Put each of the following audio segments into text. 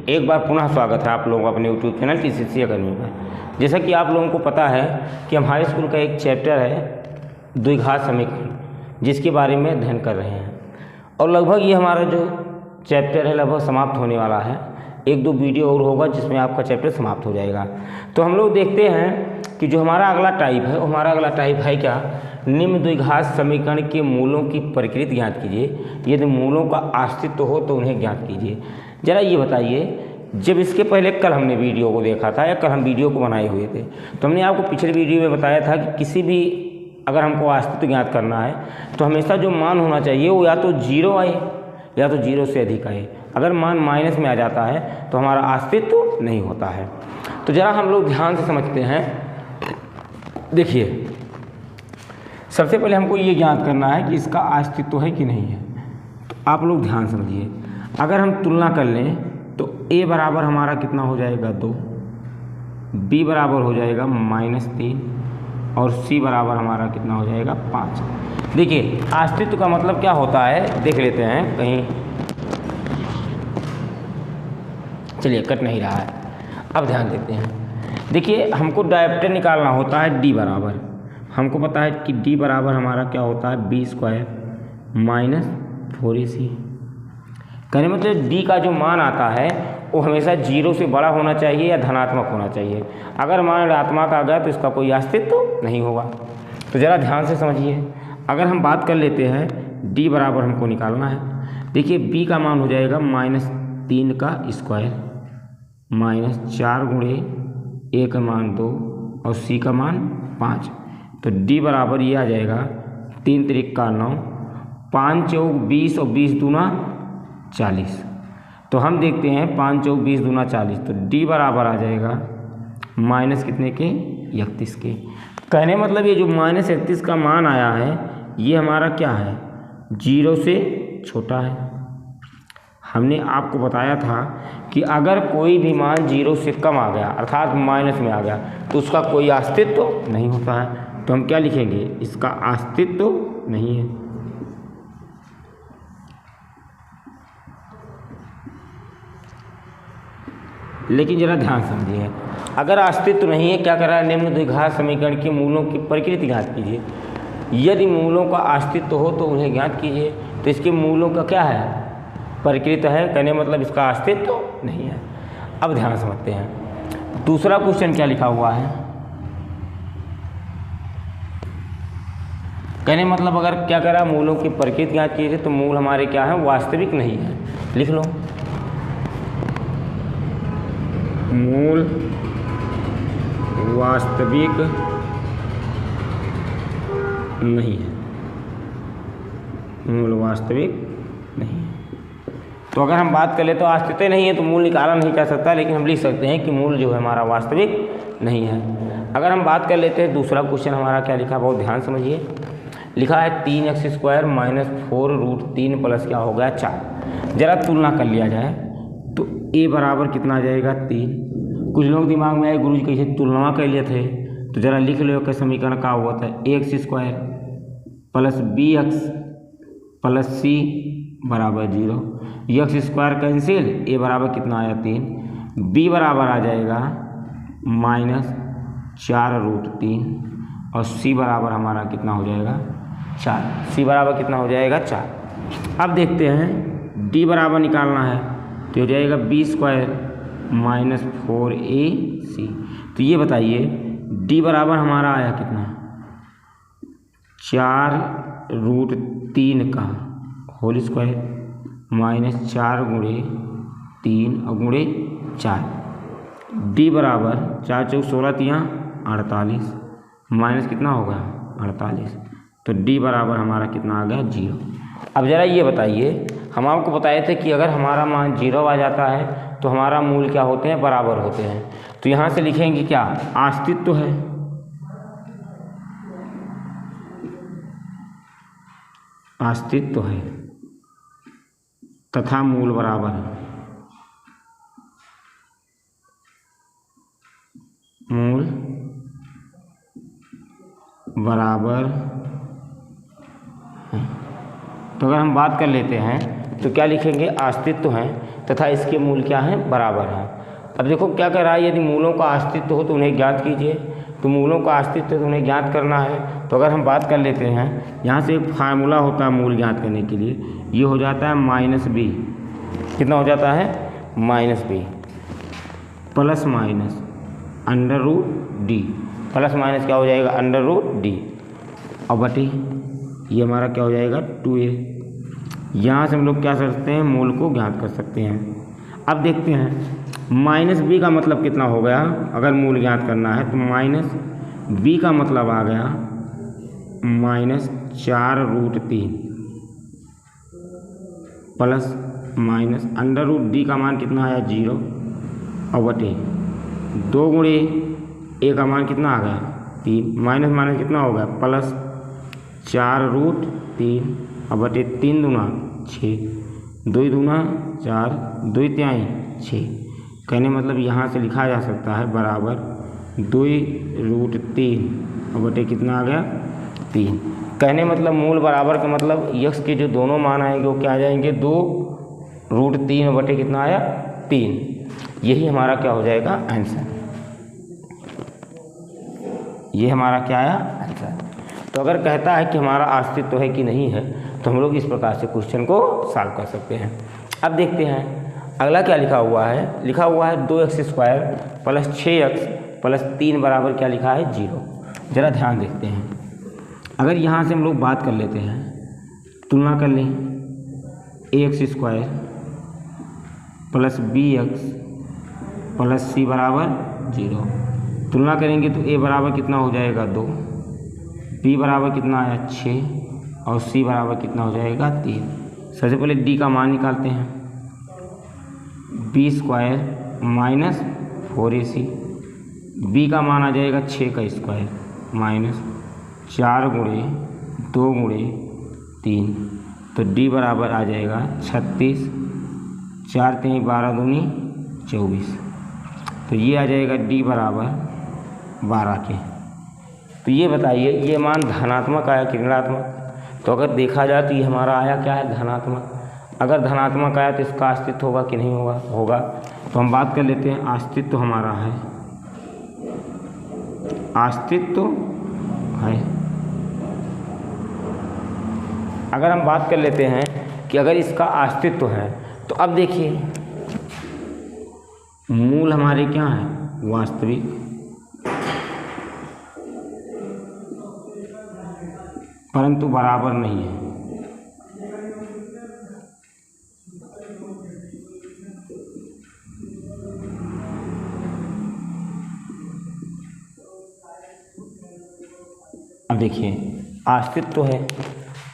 एक बार पुनः स्वागत है आप लोगों का अपने यूट्यूब चैनल TCC अकेडमी पर। जैसा कि आप लोगों को पता है कि हमारे स्कूल का एक चैप्टर है द्विघात समीकरण, जिसके बारे में अध्ययन कर रहे हैं और लगभग ये हमारा जो चैप्टर है लगभग समाप्त होने वाला है। एक दो वीडियो और होगा जिसमें आपका चैप्टर समाप्त हो जाएगा। तो हम लोग देखते हैं कि जो हमारा अगला टाइप है, हमारा अगला टाइप है क्या, निम्न द्विघात समीकरण के मूलों की प्रकृति ज्ञात कीजिए। यदि मूलों का अस्तित्व हो तो उन्हें ज्ञात कीजिए। ज़रा ये बताइए, जब इसके पहले कल हमने वीडियो को देखा था या कल हम वीडियो को बनाए हुए थे, तो हमने आपको पिछले वीडियो में बताया था कि किसी भी अगर हमको अस्तित्व ज्ञात करना है तो हमेशा जो मान होना चाहिए वो या तो जीरो आए या तो जीरो से अधिक आए। अगर मान माइनस में आ जाता है तो हमारा अस्तित्व नहीं होता है। तो ज़रा हम लोग ध्यान से समझते हैं। देखिए, सबसे पहले हमको ये ज्ञात करना है कि इसका अस्तित्व है कि नहीं है। तो आप लोग ध्यान समझिए, अगर हम तुलना कर लें तो a बराबर हमारा कितना हो जाएगा 2, b बराबर हो जाएगा -3 और c बराबर हमारा कितना हो जाएगा 5। देखिए, अस्तित्व का मतलब क्या होता है देख लेते हैं कहीं। चलिए, कट नहीं रहा है, अब ध्यान देते हैं। देखिए, हमको डायरेक्टर निकालना होता है d बराबर। हमको पता है कि d बराबर हमारा क्या होता है b² - 4ac। कहने मतलब d का जो मान आता है वो हमेशा जीरो से बड़ा होना चाहिए या धनात्मक होना चाहिए। अगर मान ऋणात्मक आ गया तो इसका कोई अस्तित्व नहीं होगा। तो ज़रा ध्यान से समझिए, अगर हम बात कर लेते हैं d बराबर हमको निकालना है। देखिए, b का मान हो जाएगा -3 का स्क्वायर -4 गुणे a का मान 2 और c का मान 5। तो d बराबर ये आ जाएगा 3 त्रिक का 9, 5 चौक 20 और 20 दूना 40। तो हम देखते हैं 5 चौक 20 दूना 40, तो d बराबर आ जाएगा माइनस कितने के 31 के। कहने मतलब ये जो -31 का मान आया है ये हमारा क्या है, जीरो से छोटा है। हमने आपको बताया था कि अगर कोई भी मान जीरो से कम आ गया अर्थात माइनस में आ गया तो उसका कोई अस्तित्व नहीं होता है। तो हम क्या लिखेंगे, इसका अस्तित्व नहीं है। लेकिन जरा ध्यान समझिए, अगर अस्तित्व नहीं है क्या कर रहा है, निम्न द्विघात समीकरण के मूलों की प्रकृति ज्ञात कीजिए। यदि मूलों का अस्तित्व हो तो उन्हें ज्ञात कीजिए। तो इसके मूलों का क्या है, प्रकृति है, कहने मतलब इसका अस्तित्व नहीं है। अब ध्यान समझते हैं, दूसरा क्वेश्चन क्या लिखा हुआ है। कहने मतलब अगर क्या करा, मूलों की प्रकृति ज्ञात कीजिए, तो मूल हमारे क्या है, वास्तविक नहीं है। लिख लो, मूल वास्तविक नहीं है, मूल वास्तविक नहीं है। तो अगर हम बात कर ले तो अस्तित्व नहीं है तो मूल निकाला नहीं जा सकता, लेकिन हम लिख सकते हैं कि मूल जो है हमारा वास्तविक नहीं है। अगर हम बात कर लेते हैं दूसरा क्वेश्चन हमारा क्या लिखा, बहुत ध्यान समझिए। लिखा है 3x² - 4√3 प्लस क्या हो गया 4। जरा तुलना कर लिया जाए तो a बराबर कितना आ जाएगा 3। कुछ लोग दिमाग में आए, गुरुजी कैसे तुलना कर लिए थे, तो जरा लिख लो कि समीकरण का हुआ था ax² + bx + c बराबर 0। x² कैंसिल, a बराबर कितना आया 3, b बराबर आ जाएगा -4√3 और c बराबर हमारा कितना हो जाएगा 4। c बराबर कितना हो जाएगा 4। अब देखते हैं d बराबर निकालना है तो हो जाएगा b² - 4ac। तो ये बताइए d बराबर हमारा आया कितना, 4√3 का होल स्क्वायर -4 गुणे 3 और गुणे 4। d बराबर 4 चौक 16 तियाँ 48 माइनस कितना होगा 48। तो d बराबर हमारा कितना आ गया 0। अब ज़रा ये बताइए, हम आपको बताए थे कि अगर हमारा मान 0 आ जाता है तो हमारा मूल क्या होते हैं, बराबर होते हैं। तो यहाँ से लिखेंगे क्या, अस्तित्व है। अस्तित्व है तथा मूल बराबर है। मूल बराबर है। तो अगर हम बात कर लेते हैं तो क्या लिखेंगे, अस्तित्व हैं तथा इसके मूल क्या हैं, बराबर हैं। अब देखो क्या कह रहा है, यदि मूलों का अस्तित्व हो तो उन्हें ज्ञात कीजिए। तो मूलों का अस्तित्व तो उन्हें ज्ञात करना है। तो अगर हम बात कर लेते हैं, यहाँ से एक फार्मूला होता है मूल ज्ञात करने के लिए, ये हो जाता है -b। कितना हो जाता है, -b plus minus √d, plus minus क्या हो जाएगा, √d, और बटी ये हमारा क्या हो जाएगा 2a। यहाँ से हम लोग क्या कर सकते हैं, मूल को ज्ञात कर सकते हैं। अब देखते हैं -b का मतलब कितना हो गया, अगर मूल ज्ञात करना है तो -b का मतलब आ गया -4√3 प्लस माइनस √d का मान कितना आया 0, और बटे 2 गुणे a का मान कितना आ गया 3, माइनस माइनस कितना हो गया प्लस 4√3, और बटे 3 दूना 6, 2 दूना 4, 2 तिहाई 6। कहने मतलब यहाँ से लिखा जा सकता है बराबर 2√3, और बटे कितना आ गया 3। कहने मतलब मूल बराबर का मतलब यक्स के जो दोनों मान आएंगे वो क्या आ जाएंगे 2√3, और बटे कितना आया 3। यही हमारा क्या हो जाएगा आंसर, ये हमारा क्या आया आंसर। तो अगर कहता है कि हमारा अस्तित्व है कि नहीं है, तो हम लोग इस प्रकार से क्वेश्चन को सॉल्व कर सकते हैं। अब देखते हैं अगला क्या लिखा हुआ है, लिखा हुआ है 2x² प्लस 6x प्लस 3 बराबर क्या लिखा है 0। ज़रा ध्यान देखते हैं, अगर यहाँ से हम लोग बात कर लेते हैं, तुलना कर लें ax² plus bx plus c बराबर 0। तुलना करेंगे तो a बराबर कितना हो जाएगा 2, b बराबर कितना आया 6, और c बराबर कितना हो जाएगा 3। सबसे पहले d का मान निकालते हैं, b² माइनस 4ac, b का मान आ जाएगा 6 का स्क्वायर माइनस 4 गुणे 2 गुणे 3, तो d बराबर आ जाएगा 36, 4 3 12 दूनी 24, तो ये आ जाएगा d बराबर 12 के। तो ये बताइए ये मान धनात्मक आया कि ऋणात्मक। तो अगर देखा जाए तो ये हमारा आया क्या है धनात्मक। अगर धनात्मक आया तो इसका अस्तित्व होगा कि नहीं होगा, होगा। तो हम बात कर लेते हैं, अस्तित्व हमारा है, अस्तित्व है। अगर हम बात कर लेते हैं कि अगर इसका अस्तित्व है, तो अब देखिए मूल हमारे क्या हैं वास्तविक, परंतु बराबर नहीं है। अब देखिए अस्तित्व तो है,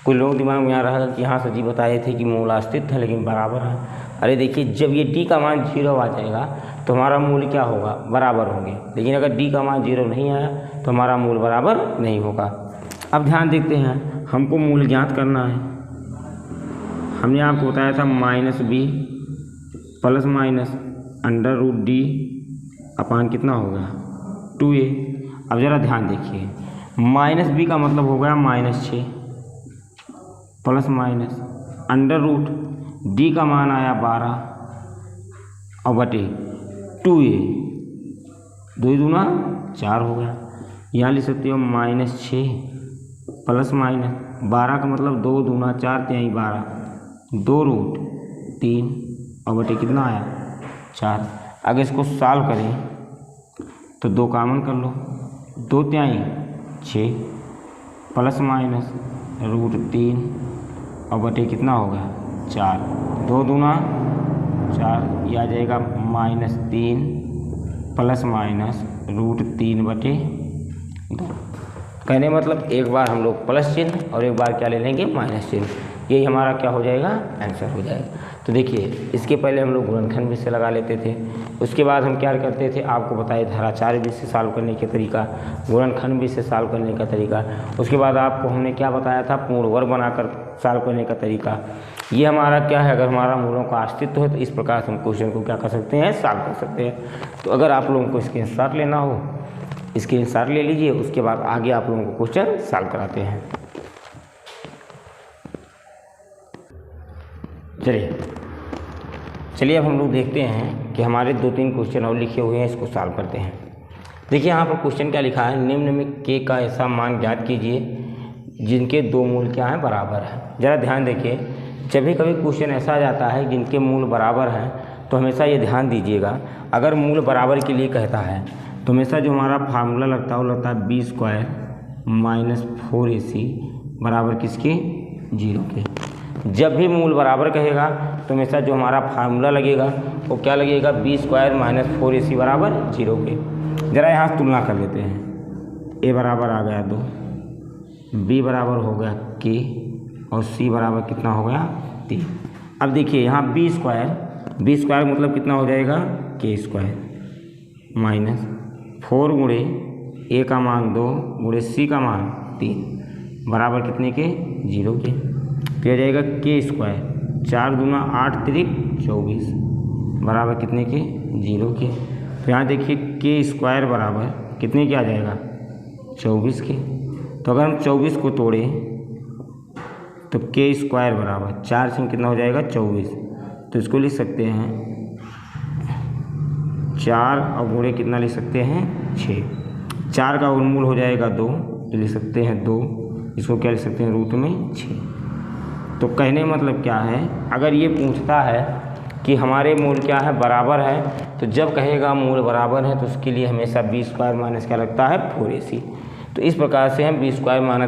कुछ लोग दिमाग में आ रहा है कि यहाँ से जी बताए थे कि मूल अस्तित्व है लेकिन बराबर है। अरे देखिए जब ये d का मान 0 आ जाएगा तो हमारा मूल क्या होगा, बराबर होंगे। लेकिन अगर d का मान 0 नहीं आया तो हमारा मूल बराबर नहीं होगा। अब ध्यान देखते हैं, हमको मूल ज्ञात करना है। हमने आपको बताया था -b प्लस माइनस √d अपान कितना हो गया 2a। अब ज़रा ध्यान देखिए, -b का मतलब हो गया -6 प्लस माइनस √d का मान आया 12 और बटे 2a, 2 दूना 4 हो गया। यहाँ लिख सकते हो -6 प्लस माइनस 12 का मतलब 2 दूना 4 तिहाई 12, 2√3 और बटे कितना आया 4। अगर इसको सॉल्व करें तो 2 कॉमन कर लो, 2 तिहाई 6 प्लस माइनस √3 और बटे कितना होगा 4, 2 दूना 4, यह आ जाएगा -3 प्लस माइनस √3 बटे 2। कहने मतलब एक बार हम लोग प्लस चिन्ह और एक बार क्या ले लेंगे माइनस चिन्ह, यही हमारा क्या हो जाएगा आंसर हो जाएगा। तो देखिए इसके पहले हम लोग गुणनखंड विधि से लगा लेते थे, उसके बाद हम क्या करते थे आपको बताए धाराचार्य विधि से सॉल्व करने के तरीका, गुणनखंड विधि से सॉल्व करने का तरीका। उसके बाद आपको हमने क्या बताया था पूर्ण वर्ग बनाकर सॉल्व करने का तरीका। ये हमारा क्या है, अगर हमारा मूलों का अस्तित्व है तो इस प्रकार से हम क्वेश्चन को क्या कर सकते हैं सॉल्व कर सकते हैं। तो अगर आप लोगों को स्क्रीनशॉट लेना हो स्क्रीनशॉट ले लीजिए, उसके बाद आगे आप लोगों को क्वेश्चन सॉल्व कराते हैं। चलिए चलिए अब हम लोग देखते हैं कि हमारे 2-3 क्वेश्चन और लिखे हुए हैं, इसको सॉल्व करते हैं। देखिए यहाँ पर क्वेश्चन क्या लिखा है, निम्न में के का ऐसा मान ज्ञात कीजिए जिनके दो मूल क्या हैं, बराबर है। ज़रा ध्यान देखिए, जब भी कभी क्वेश्चन ऐसा आ जाता है जिनके मूल बराबर हैं तो हमेशा ये ध्यान दीजिएगा, अगर मूल बराबर के लिए कहता है तो हमेशा जो हमारा फार्मूला लगता है वो लगता है b² - 4ac बराबर किसके, 0 के। जब भी मूल बराबर कहेगा तो हमेशा जो हमारा फार्मूला लगेगा वो क्या लगेगा, b² - 4ac बराबर 0 के। ज़रा यहाँ तुलना कर लेते हैं, a बराबर आ गया 2, b बराबर हो गया k और c बराबर कितना हो गया 3। अब देखिए यहाँ b² मतलब कितना हो जाएगा, k² माइनस 4 गुणे a का मान 2 गुणे c का मान 3 बराबर कितने के, 0 के। तो आ जाएगा k², 4 दूना 8 त्रिक 24 बराबर कितने के, 0 के। तो यहाँ देखिए k² बराबर कितने के आ जाएगा, 24 के। तो अगर हम 24 को तोड़ें तो k² बराबर 4 से कितना हो जाएगा, 24। तो इसको लिख सकते हैं 4 और गुणे कितना लिख सकते हैं, 6। 4 का वर्गमूल हो जाएगा 2, तो लिख सकते हैं 2, इसको क्या लिख सकते हैं, रूट में 6। तो कहने मतलब क्या है, अगर ये पूछता है कि हमारे मूल क्या है, बराबर है, तो जब कहेगा मूल बराबर है तो उसके लिए हमेशा b² माइनस क्या लगता है, 4ac। तो इस प्रकार से हम b² -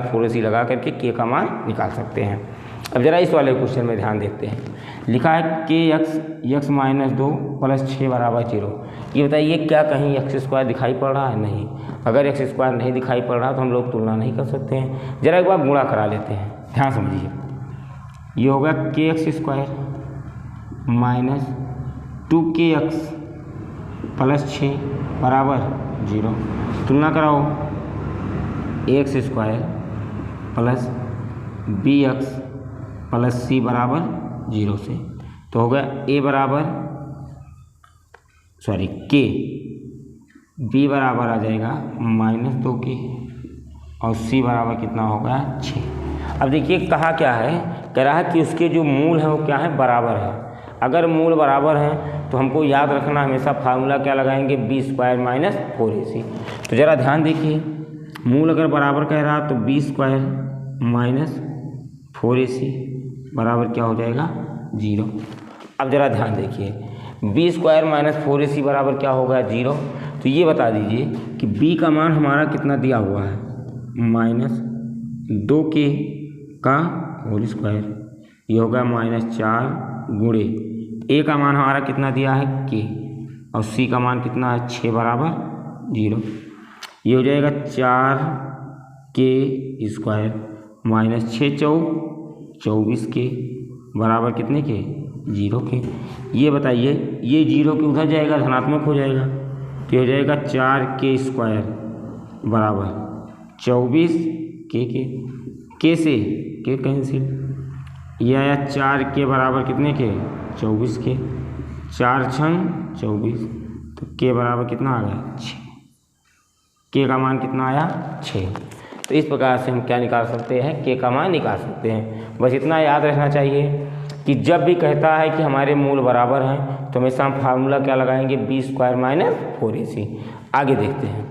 4ac लगा करके k का मान निकाल सकते हैं। अब जरा इस वाले क्वेश्चन में ध्यान देखते हैं, लिखा है kx - 2 + 6 बराबर 0। ये बताइए क्या कहीं x² दिखाई पड़ रहा है, नहीं। अगर x² नहीं दिखाई पड़ रहा तो हम लोग तुलना नहीं कर सकते हैं। जरा एक बार गुणा करा लेते हैं, ध्यान समझिए। ये होगा kx² माइनस 2kx + 6 बराबर 0। तुलना कराओ, x² plus bx plus c बराबर 0 से। तो हो गया a बराबर k, b बराबर आ जाएगा -2k और c बराबर कितना होगा, 6। अब देखिए कहा क्या है, कह रहा है कि उसके जो मूल हैं वो क्या है, बराबर है। अगर मूल बराबर हैं तो हमको याद रखना हमेशा फार्मूला क्या लगाएंगे, b² - 4ac। तो ज़रा ध्यान देखिए, मूल अगर बराबर कह रहा तो b² - 4ac बराबर क्या हो जाएगा, 0। अब ज़रा ध्यान देखिए, b² - 4ac बराबर क्या होगा, 0। तो ये बता दीजिए कि b का मान हमारा कितना दिया हुआ है, -2k का होल स्क्वायर, ये होगा -4 गुणे a का मान हमारा कितना दिया है, k, और c का मान कितना है, 6 बराबर 0। ये हो जाएगा 4k² -6 × 24k बराबर कितने के, 0 के। ये बताइए, ये 0 के उधर जाएगा, धनात्मक हो जाएगा, तो ये हो जाएगा 4k² बराबर 24k के से k कैंसिल, ये आया 4k बराबर कितने के, 24 के। 4 × 24, तो k बराबर कितना आ गया, 6। k का मान कितना आया, 6। तो इस प्रकार से हम क्या निकाल सकते हैं, k का मान निकाल सकते हैं। बस इतना याद रखना चाहिए कि जब भी कहता है कि हमारे मूल बराबर हैं तो हमेशा हम फार्मूला क्या लगाएंगे, b² - 4ac। आगे देखते हैं,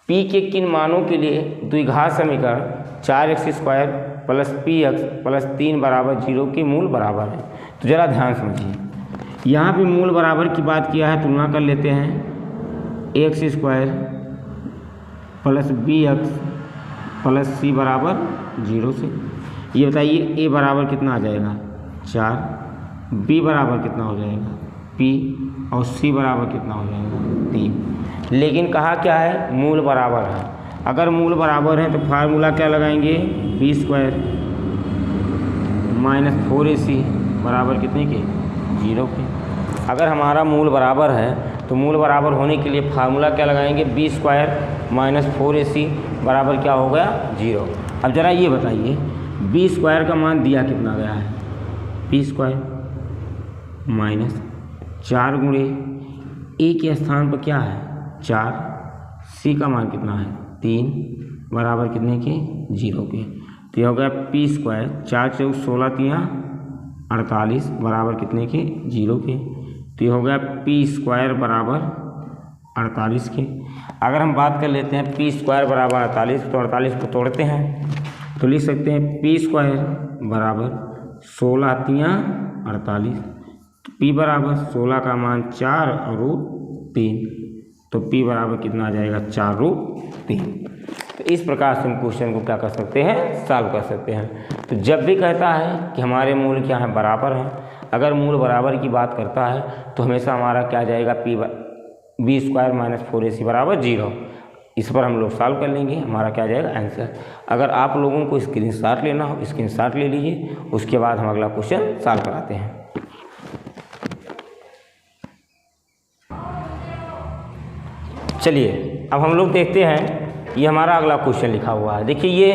p के किन मानों के लिए द्विघात समीकरण 4x² + px + 3 बराबर 0 के मूल बराबर है। तो ज़रा ध्यान समझिए, यहाँ भी मूल बराबर की बात किया है, तुलना कर लेते हैं। x² + bx + c बराबर 0 से। ये बताइए a बराबर कितना आ जाएगा, 4, b बराबर कितना हो जाएगा, p, और c बराबर कितना हो जाएगा, 3। लेकिन कहा क्या है, मूल बराबर है। अगर मूल बराबर है तो फार्मूला क्या लगाएंगे, b² - 4ac बराबर कितने के, 0 के। अगर हमारा मूल बराबर है तो मूल बराबर होने के लिए फार्मूला क्या लगाएंगे, b² - 4ac बराबर क्या हो गया, 0। अब ज़रा ये बताइए, b² का मान दिया कितना गया है, p² माइनस 4 गुणे a के स्थान पर क्या है, 4, c का मान कितना है, 3 बराबर कितने के, 0 के। तो यह हो गया p², 4 × 4 = 16, 3 = 48 बराबर कितने के, 0 के। तो ये हो गया पी स्क्वायर बराबर 48 के। अगर हम बात कर लेते हैं पी स्क्वायर बराबर 48, तो 48 को तोड़ते हैं तो लिख सकते हैं पी स्क्वायर बराबर 16 तियाँ 48, पी बराबर 16 का मान 4 और रूट 3, तो पी बराबर कितना आ जाएगा 4 रूट 3। तो इस प्रकार से हम क्वेश्चन को क्या कर सकते हैं, सॉल्व कर सकते हैं। तो जब भी कहता है कि हमारे मूल क्या है, बराबर हैं, अगर मूल बराबर की बात करता है तो हमेशा हमारा क्या जाएगा, बी स्क्वायर माइनस 4ac बराबर 0। इस पर हम लोग सॉल्व कर लेंगे, हमारा क्या जाएगा आंसर। अगर आप लोगों को स्क्रीनशॉट लेना हो, स्क्रीनशॉट ले लीजिए, उसके बाद हम अगला क्वेश्चन सॉल्व कराते हैं। चलिए अब हम लोग देखते हैं, ये हमारा अगला क्वेश्चन लिखा हुआ है। देखिए ये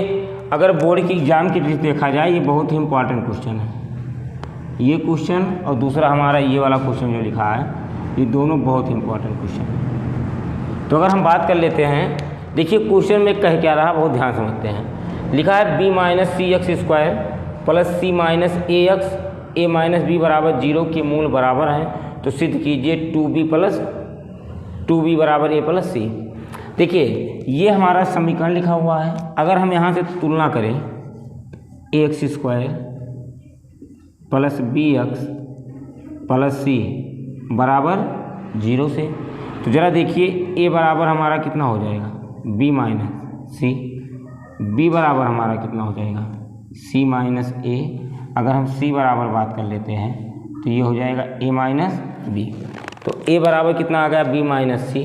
अगर बोर्ड की एग्जाम की दृष्टि देखा जाए, ये बहुत ही इंपॉर्टेंट क्वेश्चन है। ये क्वेश्चन और दूसरा हमारा ये वाला क्वेश्चन जो लिखा है, ये दोनों बहुत ही इंपॉर्टेंट क्वेश्चन है। तो अगर हम बात कर लेते हैं, देखिए क्वेश्चन में कह क्या रहा, बहुत ध्यान समझते हैं। लिखा है बी माइनस सी एक्स स्क्वायर प्लस सी माइनस ए एक्स ए माइनस बी बराबर 0 के मूल बराबर हैं, तो सिद्ध कीजिए 2b बराबर a प्लस सी। देखिए ये हमारा समीकरण लिखा हुआ है। अगर हम यहाँ से तुलना करें x square plus b x plus c बराबर 0 से, तो ज़रा देखिए a बराबर हमारा कितना हो जाएगा, b माइनस सी, b बराबर हमारा कितना हो जाएगा, c माइनस a। अगर हम c बराबर बात कर लेते हैं तो ये हो जाएगा a माइनस बी। तो a बराबर कितना आ गया, b माइनस सी,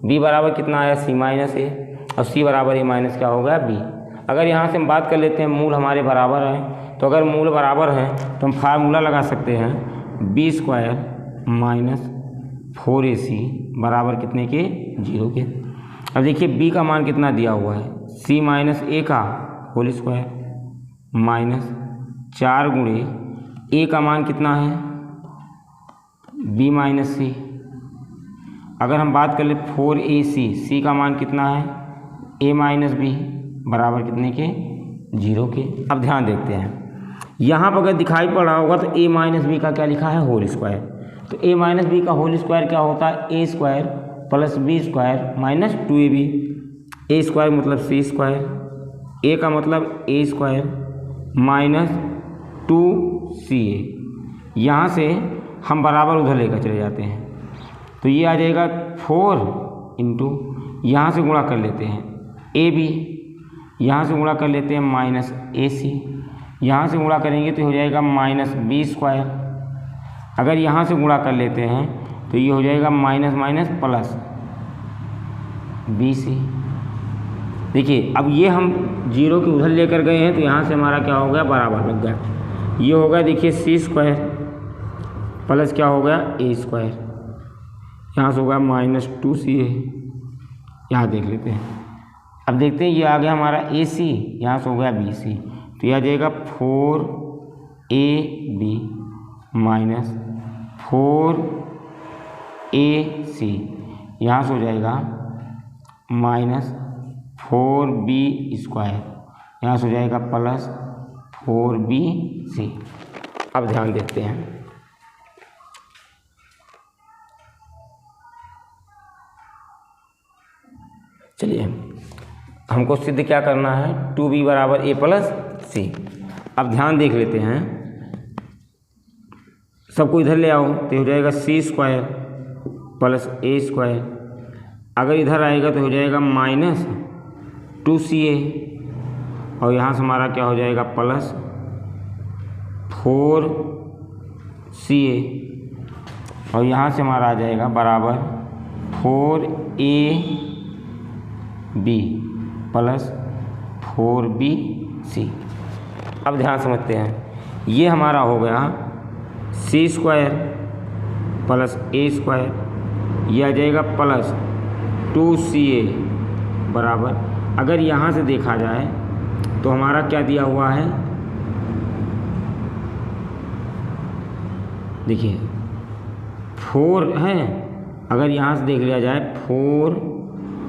b बराबर कितना आया, c माइनस a, और c बराबर a माइनस क्या हो गया, b। अगर यहाँ से हम बात कर लेते हैं मूल हमारे बराबर हैं, तो अगर मूल बराबर हैं तो हम फार्मूला लगा सकते हैं b स्क्वायर माइनस 4ac बराबर कितने के, 0 के। अब देखिए b का मान कितना दिया हुआ है, c माइनस a का होल स्क्वायर माइनस 4 गुणे a का मान कितना है, b माइनस सी। अगर हम बात कर ले 4ac, c का मान कितना है, a माइनस बी बराबर कितने के, 0 के। अब ध्यान देखते हैं, यहाँ पर अगर दिखाई पड़ रहा होगा तो a माइनस बी का क्या लिखा है, होल स्क्वायर। तो a माइनस बी का होल स्क्वायर क्या होता है, a square plus B square minus 2ab। a square मतलब c स्क्वायर, a का मतलब a स्क्वायर माइनस 2ca। यहाँ से हम बराबर उधर लेकर चले जाते हैं, तो ये आ जाएगा 4 इंटू, यहाँ से गुणा कर लेते हैं ab, यहाँ से गुणा कर लेते हैं माइनस ac, यहाँ से गुणा करेंगे तो हो जाएगा माइनस बी स्क्वायर। अगर यहाँ से गुणा कर लेते हैं तो ये हो जाएगा माइनस माइनस प्लस bc। देखिए अब ये हम 0 के उधर लेकर गए हैं, तो यहाँ से हमारा क्या हो गया, बराबर लग गया। ये हो गया देखिए c स्क्वायर प्लस क्या हो गया, a स्क्वायर, यहाँ से होगा माइनस 2ca। यहाँ देख लेते हैं, अब देखते हैं ये आ गया हमारा ac, यहाँ से हो गया bc, तो यह आ जाएगा 4ab माइनस 4ac, यहाँ से हो जाएगा माइनस 4b स्क्वायर, यहाँ से हो जाएगा प्लस 4bc। अब ध्यान देखते हैं, चलिए हमको सिद्ध क्या करना है, 2b बराबर a प्लस सी। अब ध्यान देख लेते हैं, सबको इधर ले आओ तो हो जाएगा c square plus a square. अगर इधर आएगा तो हो जाएगा माइनस 2ca, और यहाँ से हमारा क्या हो जाएगा, प्लस 4ca, और यहाँ से हमारा आ जाएगा बराबर 4ab प्लस 4bc। अब ध्यान समझते हैं, ये हमारा हो गया c square plus a square, ये आ जाएगा प्लस 2ca बराबर, अगर यहाँ से देखा जाए तो हमारा क्या दिया हुआ है, देखिए 4 है। अगर यहाँ से देख लिया जाए 4,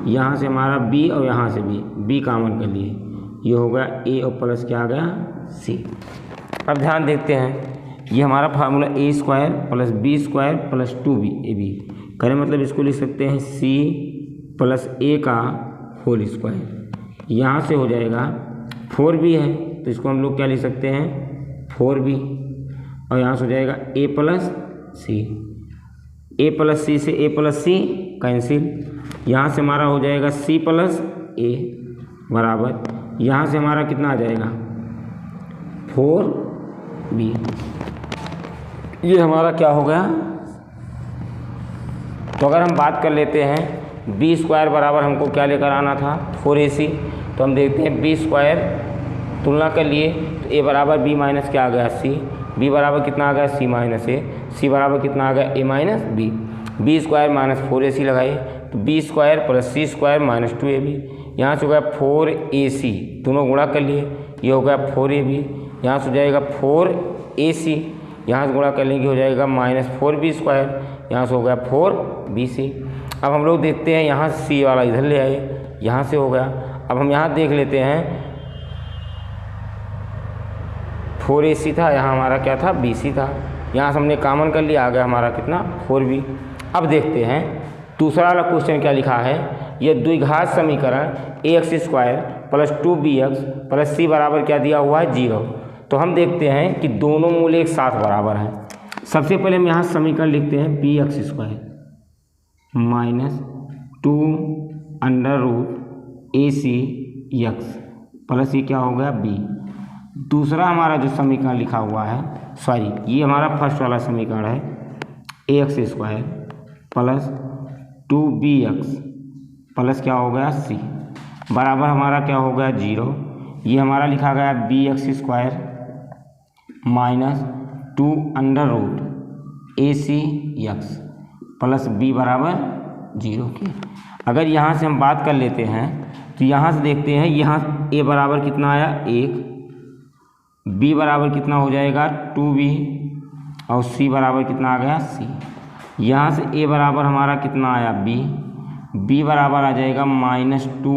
यहाँ से हमारा b और यहाँ से b कॉमन कर लिए, ये हो गया a और प्लस क्या आ गया c। अब ध्यान देखते हैं, ये हमारा formula a square plus B square plus 2ab करें मतलब इसको लिख सकते हैं सी प्लस ए का होल स्क्वायर। यहाँ से हो जाएगा 4b है तो इसको हम लोग क्या लिख सकते हैं 4b, और यहाँ से हो जाएगा a प्लस सी से a प्लस सी कैंसिल, यहाँ से हमारा हो जाएगा c प्लस ए बराबर यहाँ से हमारा कितना आ जाएगा 4b। ये हमारा क्या हो गया। तो अगर हम बात कर लेते हैं बी स्क्वायर बराबर हमको क्या लेकर आना था 4ac, तो हम देखते हैं बी स्क्वायर तुलना कर लिए तो ए बराबर बी माइनस क्या आ गया सी, बी बराबर कितना आ गया सी माइनस ए, सी बराबर कितना आ गया a minus b, b square minus 4ac लगाइए तो b square plus c square minus 2ab, यहाँ से हो गया 4ac दोनों गुणा कर लिए, ये हो गया 4ab, यहाँ से हो जाएगा 4ac, यहाँ से गुणा कर लेंगे हो जाएगा माइनस 4b स्क्वायर, यहाँ से हो गया 4bc। अब हम लोग देखते हैं यहाँ सी वाला इधर ले आए, यहाँ से हो गया। अब हम यहाँ देख लेते हैं 4ac था, यहाँ हमारा क्या था bc था, यहाँ से हमने कॉमन कर लिया, आ गया हमारा कितना 4b। अब देखते हैं दूसरा वाला क्वेश्चन क्या लिखा है, ये द्विघात समीकरण ax square plus 2bx plus c बराबर क्या दिया हुआ है 0। तो हम देखते हैं कि दोनों मूल एक साथ बराबर हैं। सबसे पहले हम यहाँ समीकरण लिखते हैं bx square minus 2 under root ac x plus ये क्या हो गया b। दूसरा हमारा जो समीकरण लिखा हुआ है, सॉरी ये हमारा फर्स्ट वाला समीकरण है ax square plus 2bx plus क्या हो गया c बराबर हमारा क्या हो गया 0। ये हमारा लिखा गया bx square minus 2 under root ac x plus b बराबर 0 के। अगर यहाँ से हम बात कर लेते हैं तो यहाँ से देखते हैं, यहाँ a बराबर कितना आया 1, b बराबर कितना हो जाएगा 2b और c बराबर कितना आ गया c। यहाँ से a बराबर हमारा कितना आया b बराबर आ जाएगा माइनस 2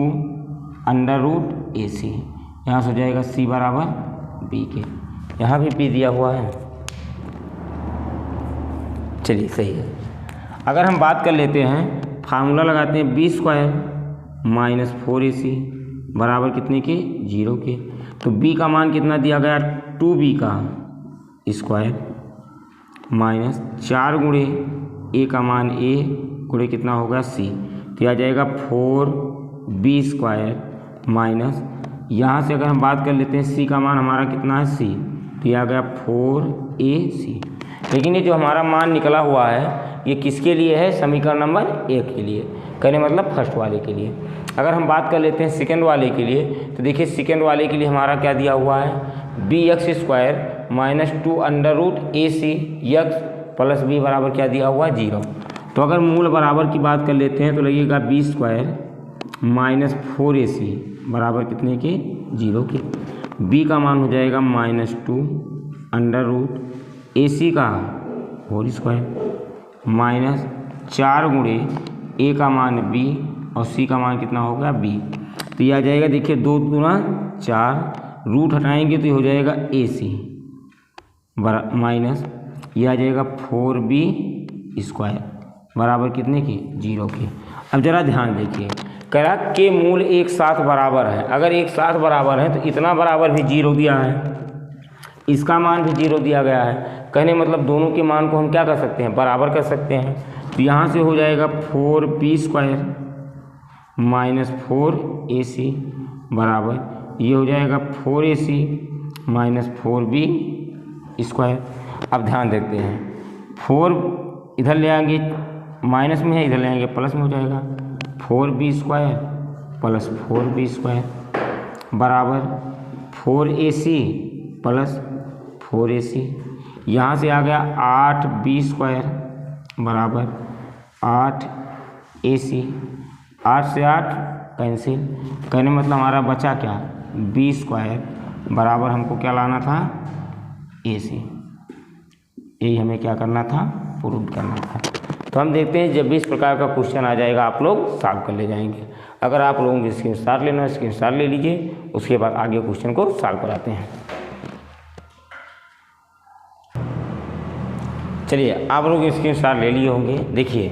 अंडर रूट ac, यहाँ से हो जाएगा c बराबर b के। यहाँ भी p दिया हुआ है, चलिए सही है। अगर हम बात कर लेते हैं फार्मूला लगाते हैं बी स्क्वायर माइनस 4ac बराबर कितने के 0 के, तो b का मान कितना दिया गया 2b का स्क्वायर माइनस 4 गुणे a का मान a गुणे कितना होगा c, तो आ जाएगा 4b स्क्वायर माइनस यहाँ से अगर हम बात कर लेते हैं c का मान हमारा कितना है c, तो ये आ गया 4ac। लेकिन ये जो हमारा मान निकला हुआ है ये किसके लिए है, समीकरण नंबर 1 के लिए, कहने मतलब फर्स्ट वाले के लिए। अगर हम बात कर लेते हैं सेकेंड वाले के लिए, तो देखिए सेकेंड वाले के लिए हमारा क्या दिया हुआ है bx square minus 2 under root ac x plus b बराबर क्या दिया हुआ है 0। तो अगर मूल बराबर की बात कर लेते हैं तो लगेगा b स्क्वायर माइनस 4ac बराबर कितने के 0 के, b का मान हो जाएगा माइनस 2 अंडर रूट ac का होल स्क्वायर माइनस 4 गुणे a का मान b और c का मान कितना होगा b। तो ये आ जाएगा देखिए 2 गुना 4, रूट हटाएंगे तो ये हो जाएगा ac माइनस ये आ जाएगा 4b स्क्वायर बराबर कितने के 0 के। अब ज़रा ध्यान देखिए, कह के मूल एक साथ बराबर है, अगर एक साथ बराबर है तो इतना बराबर भी 0 दिया है, इसका मान भी 0 दिया गया है, कहने मतलब दोनों के मान को हम क्या कर सकते हैं बराबर कर सकते हैं। तो यहाँ से हो जाएगा 4b स्क्वायर माइनस 4ac बराबर ये हो जाएगा 4ac माइनस 4b स्क्वायर। अब ध्यान देते हैं 4 इधर ले आएंगे माइनस में है, इधर ले आएंगे प्लस में हो जाएगा 4b square plus 4b square बराबर 4ac प्लस 4ac। यहाँ से आ गया 8b स्क्वायर बराबर 8ac, 8 से 8 कैंसिल, कहने मतलब हमारा बचा क्या b स्क्वायर बराबर हमको क्या लाना था ac, यही हमें क्या करना था प्रूव करना था। तो हम देखते हैं जब भी इस प्रकार का क्वेश्चन आ जाएगा आप लोग सॉल्व कर ले जाएंगे। अगर आप लोगों को स्क्रीनशॉट लेना है स्क्रीनशॉट ले लीजिए, उसके बाद आगे क्वेश्चन को सॉल्व कराते हैं। चलिए आप लोग स्क्रीनशॉट ले लिए होंगे। देखिए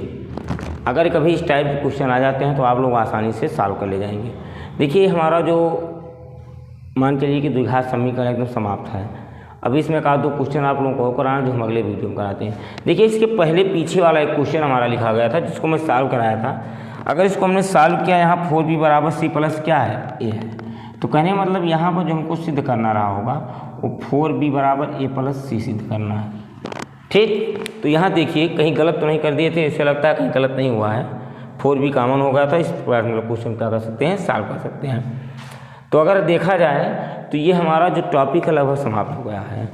अगर कभी इस टाइप के क्वेश्चन आ जाते हैं तो आप लोग आसानी से सॉल्व कर ले जाएंगे। देखिए हमारा जो मान के लिए कि द्विघात समीकरण एकदम समाप्त है। अभी इसमें का 2 क्वेश्चन आप लोगों को कराना जो हम अगले वीडियो में कराते हैं। देखिए इसके पहले पीछे वाला एक क्वेश्चन हमारा लिखा गया था जिसको मैं सॉल्व कराया था। अगर इसको हमने सॉल्व किया, यहाँ 4b बराबर c प्लस क्या है, a है। तो कहने मतलब यहाँ पर जो हमको सिद्ध करना रहा होगा वो 4b बराबर a प्लस c सिद्ध करना है। ठीक, तो यहाँ देखिए कहीं गलत तो नहीं कर दिए थे, इससे लगता है कहीं गलत नहीं हुआ है। 4b कॉमन हो गया था, इस प्रकार मतलब क्वेश्चन क्या कर सकते हैं, सॉल्व कर सकते हैं। तो अगर देखा जाए तो ये हमारा जो टॉपिक है लगभग समाप्त हो गया है।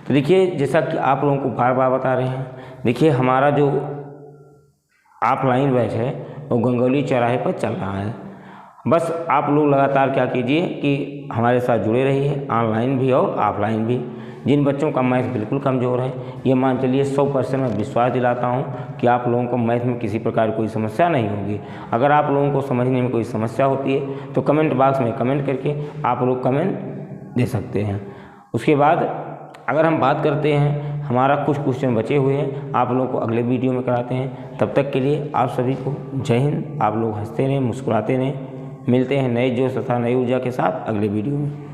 तो देखिए जैसा कि आप लोगों को बार बार बता रहे हैं, देखिए हमारा जो ऑफलाइन बैच है वो गंगौली चौराहे पर चल रहा है। बस आप लोग लगातार क्या कीजिए कि हमारे साथ जुड़े रहिए, ऑनलाइन भी और ऑफलाइन भी। जिन बच्चों का मैथ बिल्कुल कमज़ोर है, ये मान चलिए 100% मैं विश्वास दिलाता हूँ कि आप लोगों को मैथ में किसी प्रकार कोई समस्या नहीं होगी। अगर आप लोगों को समझने में कोई समस्या होती है तो कमेंट बॉक्स में कमेंट करके आप लोग कमेंट दे सकते हैं। उसके बाद अगर हम बात करते हैं, हमारा कुछ क्वेश्चन बचे हुए हैं, आप लोगों को अगले वीडियो में कराते हैं। तब तक के लिए आप सभी को जय हिंद। आप लोग हंसते रहें, मुस्कुराते रहें। मिलते हैं नए जोश तथा नई ऊर्जा के साथ अगले वीडियो में।